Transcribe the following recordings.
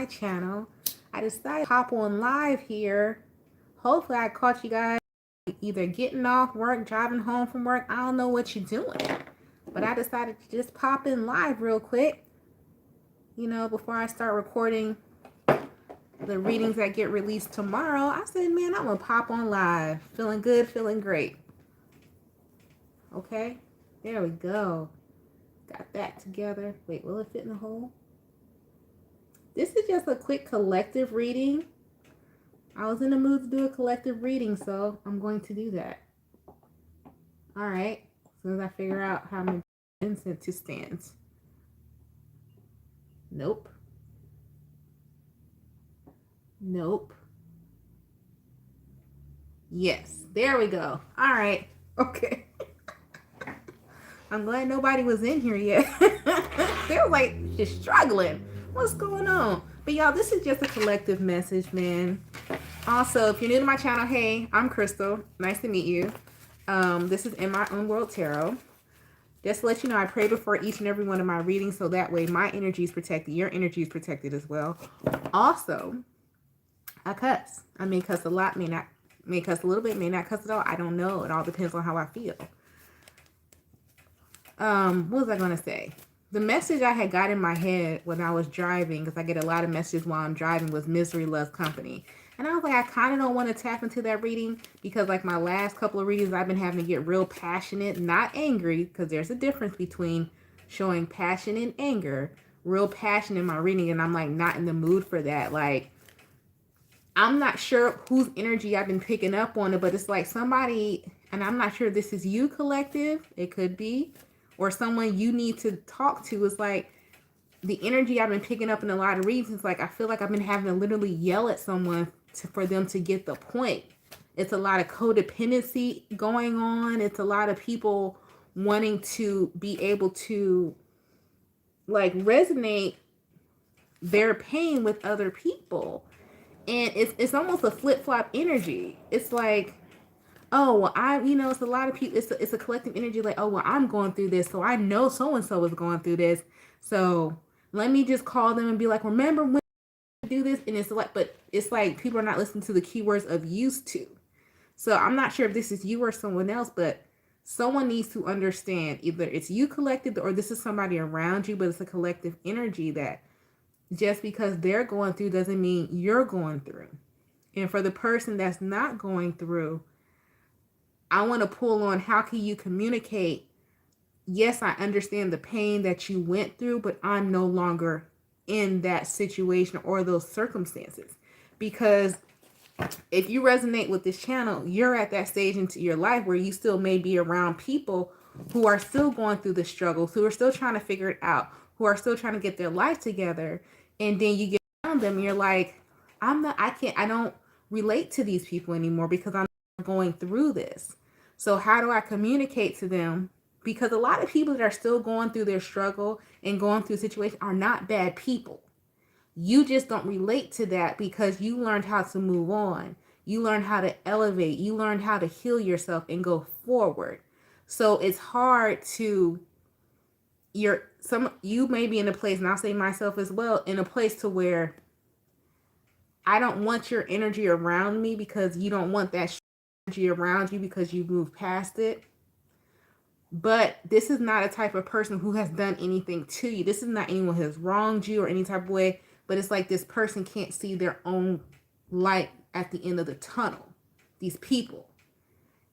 channel. I decided to hop on live here. Hopefully I caught you guys either getting off work, driving home from work. I don't know what you're doing. But I decided to just pop in live real quick. Before I start recording the readings that get released tomorrow, I said, man, I'm going to pop on live. Feeling good, feeling great. Okay, there we go. Got that together. Wait, will it fit in the hole? This is just a quick collective reading. I was in the mood to do a collective reading, so I'm going to do that. All right. As soon as I figure out how many incense to stands. Nope. Nope. Yes. There we go. All right. Okay. I'm glad nobody was in here yet. They were like just struggling. What's going on? But y'all, this is just a collective message, man. Also, if you're new to my channel, hey, I'm Crystal. Nice to meet you. This is In My Own World Tarot. Just to let you know, I pray before each and every one of my readings, so that way my energy is protected. Your energy is protected as well. Also, I cuss. I may cuss a lot, may cuss a little bit, may not cuss at all. I don't know. It all depends on how I feel. What was I going to say? The message I had got in my head when I was driving, because I get a lot of messages while I'm driving, was misery loves company. And I was like, I kind of don't want to tap into that reading because like my last couple of readings, I've been having to get real passionate, not angry, because there's a difference between showing passion and anger, real passion in my reading. And I'm like not in the mood for that. Like, I'm not sure whose energy I've been picking up on it, but it's like somebody, and I'm not sure if this is you, collective. It could be. Or someone you need to talk to. Is like the energy I've been picking up in a lot of reasons. Like I feel like I've been having to literally yell at someone for them to get the point. It's a lot of codependency going on. It's a lot of people wanting to be able to like resonate their pain with other people. And it's almost a flip-flop energy. It's like, oh, well, it's a lot of people, it's a collective energy like, oh, well, I'm going through this, so I know so-and-so is going through this, so let me just call them and be like, remember when you do this? And it's like, but it's like people are not listening to the keywords of used to. So I'm not sure if this is you or someone else, but someone needs to understand either it's you collective or this is somebody around you, but it's a collective energy that just because they're going through doesn't mean you're going through. And for the person that's not going through, I want to pull on how can you communicate, yes, I understand the pain that you went through, but I'm no longer in that situation or those circumstances. Because if you resonate with this channel, you're at that stage into your life where you still may be around people who are still going through the struggles, who are still trying to figure it out, who are still trying to get their life together. And then you get around them and you're like, I don't relate to these people anymore because I'm going through this. So how do I communicate to them? Because a lot of people that are still going through their struggle and going through a situation are not bad people. You just don't relate to that because you learned how to move on. You learned how to elevate. You learned how to heal yourself and go forward. So it's hard to, you may be in a place, and I'll say myself as well, in a place to where I don't want your energy around me because you don't want that energy around you because you moved past it. But this is not a type of person who has done anything to you. This is not anyone who has wronged you or any type of way. But it's like this person can't see their own light at the end of the tunnel. These people.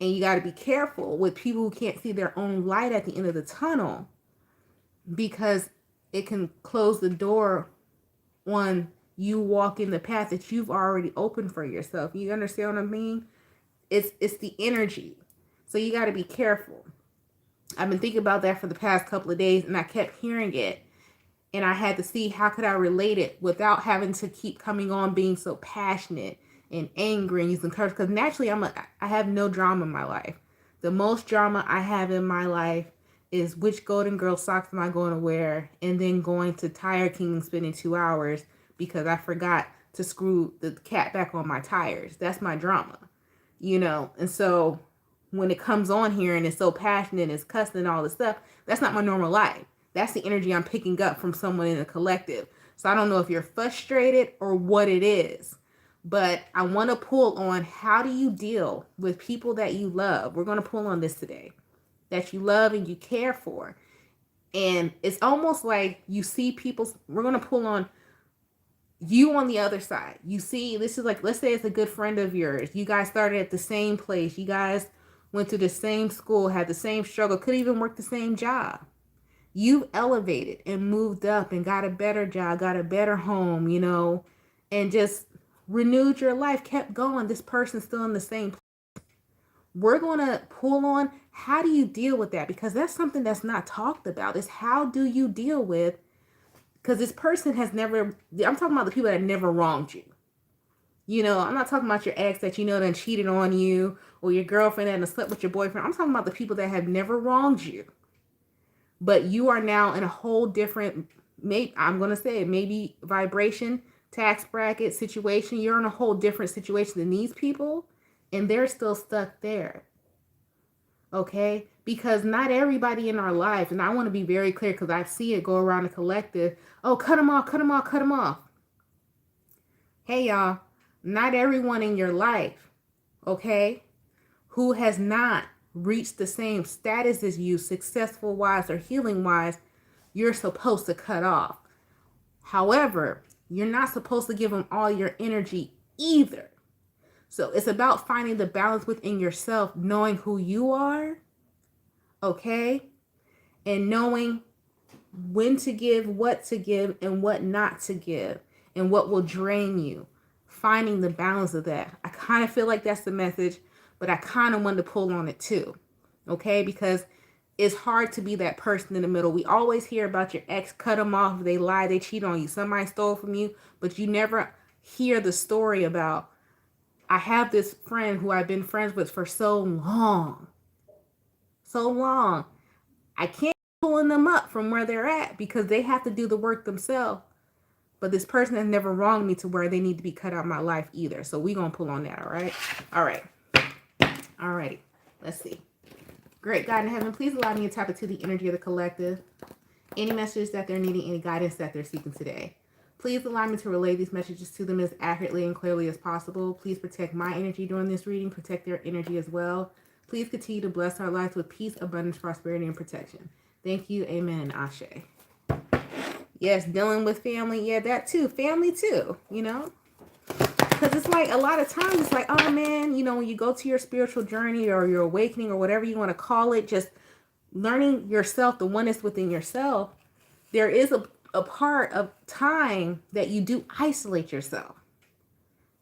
And you got to be careful with people who can't see their own light at the end of the tunnel, because it can close the door on you walking the path that you've already opened for yourself. You understand what I mean? It's the energy. So you got to be careful. I've been thinking about that for the past couple of days, and I kept hearing it. And I had to see how could I relate it without having to keep coming on being so passionate and angry and using curse. Because naturally, I have no drama in my life. The most drama I have in my life is which Golden Girl socks am I going to wear, and then going to Tire King and spending 2 hours because I forgot to screw the cat back on my tires. That's my drama, And so when it comes on here and it's so passionate and it's cussing and all this stuff, that's not my normal life. That's the energy I'm picking up from someone in a collective. So I don't know if you're frustrated or what it is, but I want to pull on how do you deal with people that you love. We're going to pull on this today, that you love and you care for. And it's almost like you see people, we're going to pull on you on the other side. You see, this is like, let's say it's a good friend of yours. You guys started at the same place. You guys went to the same school, had the same struggle, could even work the same job. You've elevated and moved up and got a better job, got a better home, you know, and just renewed your life, kept going. This person's still in the same place. We're going to pull on how do you deal with that? Because that's something that's not talked about, is how do you deal with, because this person has never, I'm talking about the people that never wronged you. You know, I'm not talking about your ex that you know done cheated on you, or your girlfriend that slept with your boyfriend. I'm talking about the people that have never wronged you. But you are now in a whole different, maybe I'm going to say maybe vibration, tax bracket situation. You're in a whole different situation than these people, and they're still stuck there. Okay? Because not everybody in our life, and I want to be very clear because I see it go around the collective. Oh, cut them off, cut them off, cut them off. Hey, y'all, not everyone in your life, okay, who has not reached the same status as you, successful wise or healing wise, you're supposed to cut off. However, you're not supposed to give them all your energy either. So it's about finding the balance within yourself, knowing who you are, okay, and knowing when to give, and what not to give, and what will drain you. Finding the balance of that. I kind of feel like that's the message, but I kind of wanted to pull on it too, okay? Because it's hard to be that person in the middle. We always hear about your ex, cut them off, they lie, they cheat on you, somebody stole from you, but you never hear the story about, I have this friend who I've been friends with for so long. I can't pulling them up from where they're at because they have to do the work themselves. But this person has never wronged me to where they need to be cut out of my life either. So we're going to pull on that, all right? All right. All righty. Let's see. Great God in heaven, please allow me to tap into the energy of the collective. Any messages that they're needing, any guidance that they're seeking today. Please allow me to relay these messages to them as accurately and clearly as possible. Please protect my energy during this reading. Protect their energy as well. Please continue to bless our lives with peace, abundance, prosperity, and protection. Thank you. Amen. Ashe. Yes, dealing with family. Yeah, that too. Family too, you know. Because it's like a lot of times it's like, oh man, you know, when you go to your spiritual journey or your awakening or whatever you want to call it, just learning yourself, the oneness within yourself, there is a part of time that you do isolate yourself.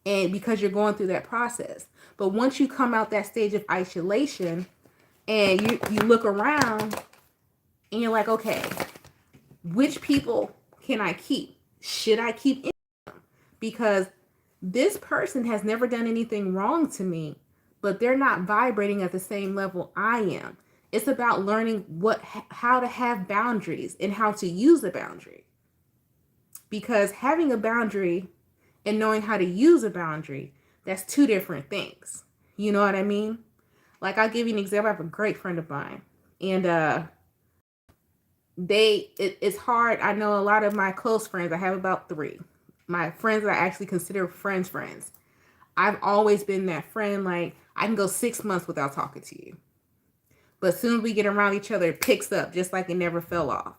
And because you're going through that process. But once you come out that stage of isolation and you look around and you're like, okay, which people can I keep? Should I keep in them? Because this person has never done anything wrong to me, but they're not vibrating at the same level I am. It's about learning how to have boundaries and how to use a boundary. Because having a boundary and knowing how to use a boundary, that's two different things. You know what I mean? Like, I'll give you an example. I have a great friend of mine, and it's hard. I know a lot of my close friends. I have about 3. My friends that I actually consider friends. I've always been that friend. Like, I can go 6 months without talking to you. But as soon as we get around each other, it picks up just like it never fell off.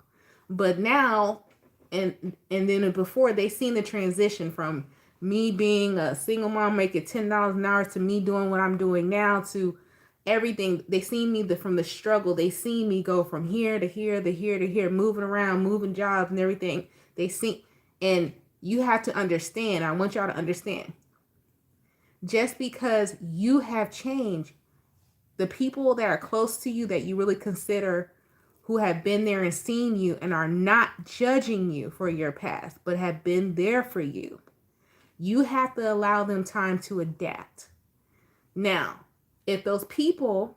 But now, and then before, they seen the transition from me being a single mom making $10 an hour to me doing what I'm doing now to everything. They seen me from the struggle. They seen me go from here to here, to here to here, moving around, moving jobs and everything. They see, and you have to understand. I want y'all to understand. Just because you have changed, the people that are close to you that you really consider, who have been there and seen you and are not judging you for your past, but have been there for you, you have to allow them time to adapt. Now, if those people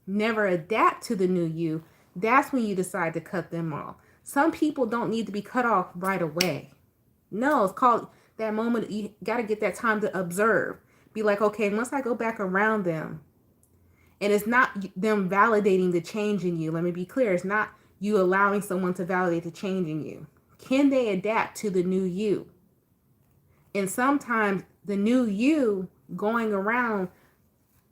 never adapt to the new you, that's when you decide to cut them off. Some people don't need to be cut off right away. No, it's called that moment. You got to get that time to observe. Be like, okay, once I go back around them, and it's not them validating the change in you. Let me be clear. It's not you allowing someone to validate the change in you. Can they adapt to the new you? And sometimes the new you going around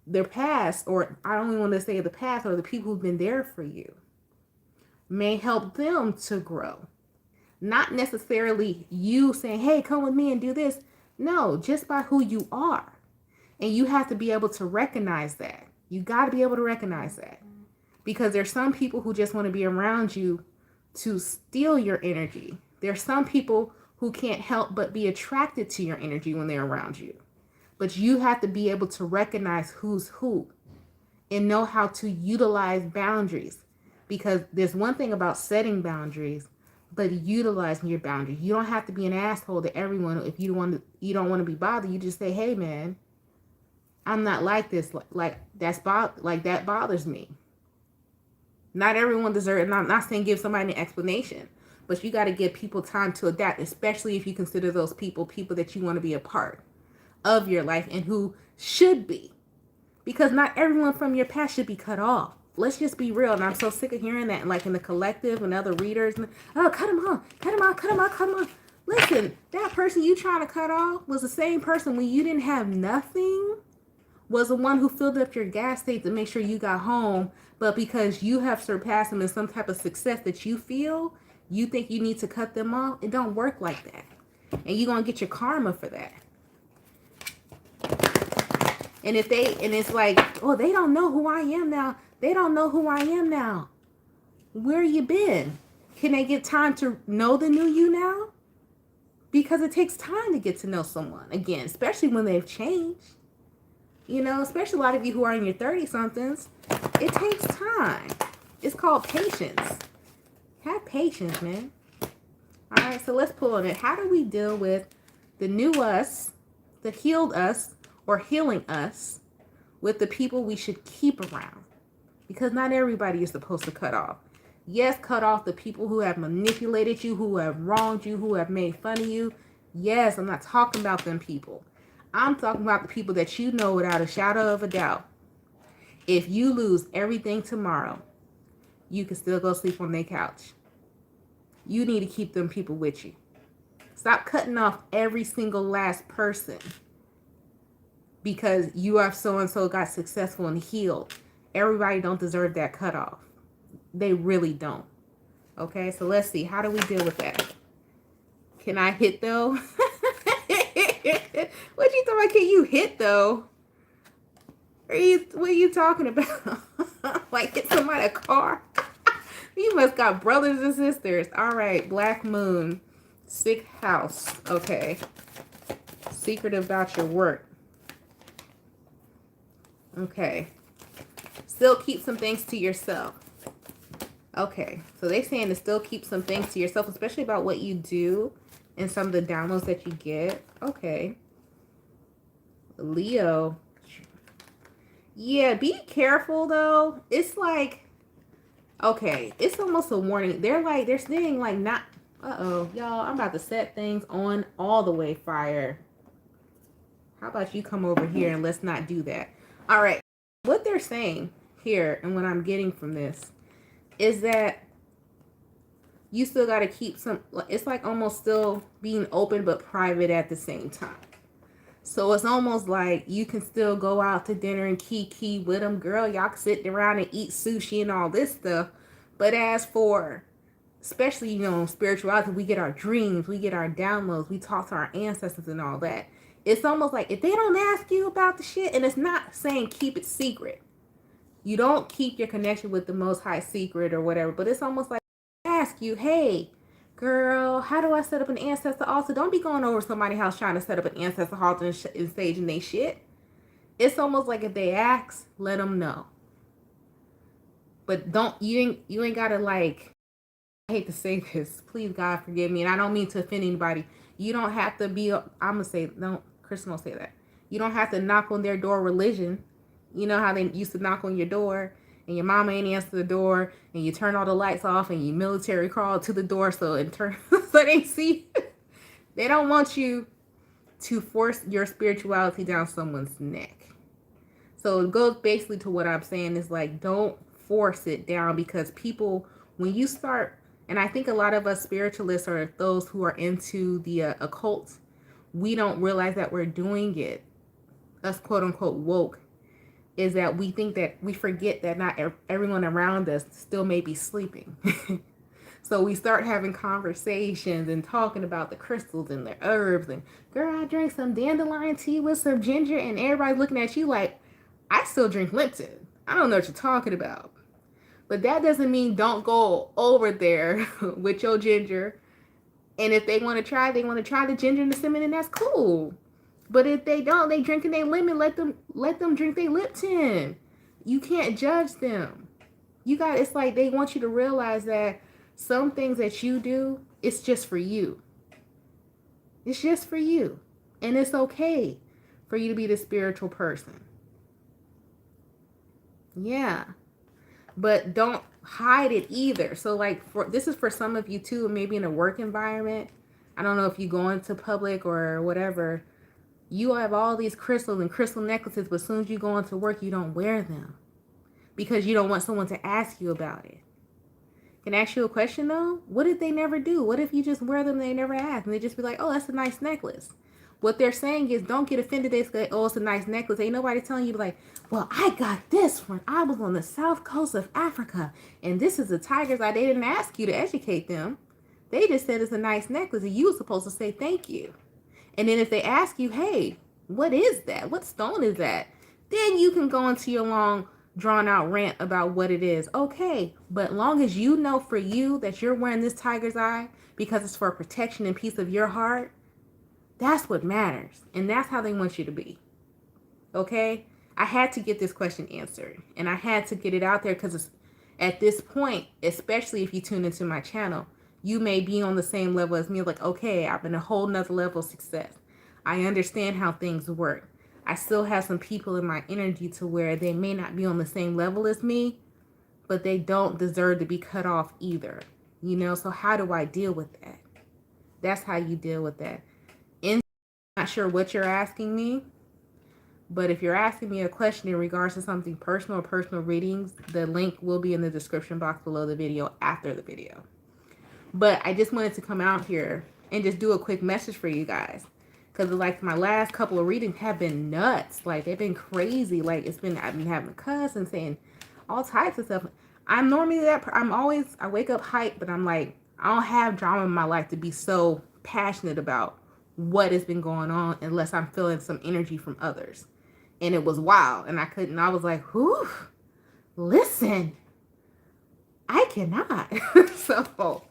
their past, or I don't even want to say the past, or the people who've been there for you, may help them to grow. Not necessarily you saying, hey, come with me and do this. No, just by who you are. And you have to be able to recognize that. You got to be able to recognize that. Because there's some people who just want to be around you to steal your energy. There's some people who can't help but be attracted to your energy when they're around you. But you have to be able to recognize who's who and know how to utilize boundaries. Because there's one thing about setting boundaries, but utilizing your boundaries. You don't have to be an asshole to everyone. If you don't want to be bothered, you just say, hey man, I'm not like this. That bothers me. Not everyone deserves, and I'm not saying give somebody an explanation, but you got to give people time to adapt, especially if you consider those people that you want to be a part of your life and who should be. Because not everyone from your past should be cut off. Let's just be real. And I'm so sick of hearing that, like in the collective and other readers. Oh, cut them off, cut them off, cut them off, cut them off. Listen, that person you trying to cut off was the same person when you didn't have nothing, was the one who filled up your gas tank to make sure you got home. But because you have surpassed them in some type of success that you feel, you think you need to cut them off. It don't work like that. And you're going to get your karma for that. And it's like, oh, they don't know who I am now. They don't know who I am now. Where you been? Can they get time to know the new you now? Because it takes time to get to know someone again, especially when they've changed. You know, especially a lot of you who are in your 30-somethings. It takes time. It's called patience. Have patience, man. All right, so let's pull on it. How do we deal with the new us, the healed us, or healing us with the people we should keep around? Because not everybody is supposed to cut off. Yes, cut off the people who have manipulated you, who have wronged you, who have made fun of you. Yes, I'm not talking about them people. I'm talking about the people that you know without a shadow of a doubt. If you lose everything tomorrow, you can still go sleep on their couch. You need to keep them people with you. Stop cutting off every single last person because you have so-and-so got successful and healed. Everybody don't deserve that cutoff. They really don't. Okay, so let's see. How do we deal with that? Can I hit though? What you talking about? Can you hit though? What are you talking about? Like hit somebody a car? You must got brothers and sisters. All right, Black Moon, 6th house. Okay. Secret about your work. Okay. Still keep some things to yourself. Okay, so they're saying to still keep some things to yourself, especially about what you do and some of the downloads that you get. Okay. Leo. Yeah, be careful though. It's like, okay, it's almost a warning. They're saying like not, uh-oh, y'all, I'm about to set things on all the way fire. How about you come over here and let's not do that. All right. What they're saying here and what I'm getting from this is that you still got to keep some, it's like almost still being open but private at the same time. So it's almost like you can still go out to dinner and kiki with them. Girl, y'all can sit around and eat sushi and all this stuff. But as for, especially, you know, spirituality, we get our dreams, we get our downloads, we talk to our ancestors and all that. It's almost like if they don't ask you about the shit, and it's not saying keep it secret. You don't keep your connection with the Most High secret or whatever, but it's almost like they ask you, hey, girl, how do I set up an ancestor altar? Don't be going over somebody's house trying to set up an ancestor altar and staging they shit. It's almost like if they ask, let them know. But you ain't gotta like, I hate to say this, please God forgive me, and I don't mean to offend anybody. You don't have to be, I'm gonna say, no, Kristen won't say that. You don't have to knock on their door religion. You know how they used to knock on your door and your mama ain't answer the door and you turn all the lights off and you military crawl to the door so they see. They don't want you to force your spirituality down someone's neck. So it goes basically to what I'm saying is like, don't force it down, because people, when you start And I think a lot of us spiritualists or those who are into the occult, we don't realize that we're doing it. Us quote unquote woke is that we think that we forget that not everyone around us still may be sleeping. So we start having conversations and talking about the crystals and the herbs and girl, I drank some dandelion tea with some ginger, and everybody's looking at you like, I still drink Lipton. I don't know what you're talking about. But that doesn't mean don't go over there with your ginger. And if they want to try the ginger and the cinnamon, that's cool. But if they don't, they drinking their lemon, let them drink their Lipton. You can't judge them. It's like they want you to realize that some things that you do, it's just for you. It's just for you. And it's okay for you to be the spiritual person. Yeah. But don't hide it either. So like this is for some of you too, maybe in a work environment. I don't know if you go into public or whatever. You have all these crystals and crystal necklaces, but as soon as you go into work, you don't wear them because you don't want someone to ask you about it. Can I ask you a question though? What if they never do? What if you just wear them and they never ask? And they just be like, oh, that's a nice necklace. What they're saying is don't get offended. They say, oh, it's a nice necklace. Ain't nobody telling you like, well, I got this when I was on the south coast of Africa. And this is a tiger's eye. They didn't ask you to educate them. They just said it's a nice necklace. And you were supposed to say thank you. And then if they ask you, hey, what is that? What stone is that? Then you can go into your long drawn out rant about what it is. Okay, but long as you know for you that you're wearing this tiger's eye because it's for protection and peace of your heart, that's what matters. And that's how they want you to be. Okay? I had to get this question answered. And I had to get it out there because at this point, especially if you tune into my channel, you may be on the same level as me. Like, okay, I'm in a whole nother level of success. I understand how things work. I still have some people in my energy to where they may not be on the same level as me, but they don't deserve to be cut off either. You know, so how do I deal with that? That's how you deal with that. I'm not sure what you're asking me, but if you're asking me a question in regards to something personal or personal readings, the link will be in the description box below the video after the video. But I just wanted to come out here and just do a quick message for you guys. Because like my last couple of readings have been nuts. Like they've been crazy. Like I've been having cuss and saying all types of stuff. I'm normally I wake up hyped, but I'm like, I don't have drama in my life to be so passionate about what has been going on unless I'm feeling some energy from others. And it was wild. And I was like, whew, listen, I cannot. So,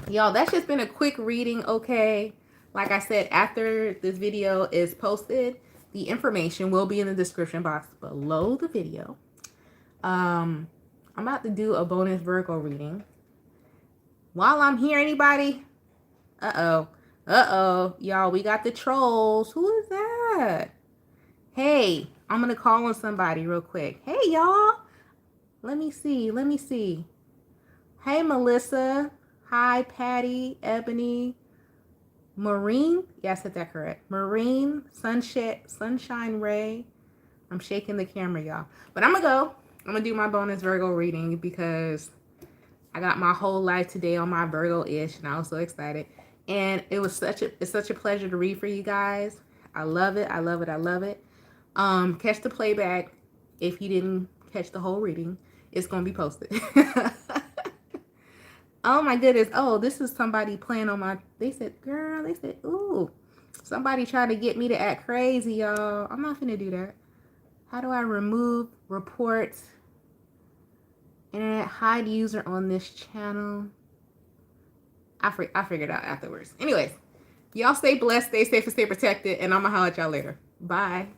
y'all, that's just been a quick reading, okay? Like I said, after this video is posted, the information will be in the description box below the video. I'm about to do a bonus Virgo reading. While I'm here, anybody? Y'all, we got the trolls. Who is that? Hey, I'm going to call on somebody real quick. Hey, y'all. Let me see. Hey, Melissa. Hi, Patty, Ebony. Maureen, yeah, I said that correct. Maureen, Sunshine Ray. I'm shaking the camera, y'all. But I'm gonna do my bonus Virgo reading because I got my whole life today on my Virgo-ish, and I was so excited. And it's such a pleasure to read for you guys. I love it. Catch the playback if you didn't catch the whole reading. It's gonna be posted. Oh my goodness. Oh, this is somebody playing on my, they said, ooh, somebody tried to get me to act crazy, y'all. I'm not finna do that. How do I remove reports? Internet hide user on this channel. I figured out afterwards. Anyways, y'all stay blessed, stay safe, and stay protected. And I'm gonna holler at y'all later. Bye.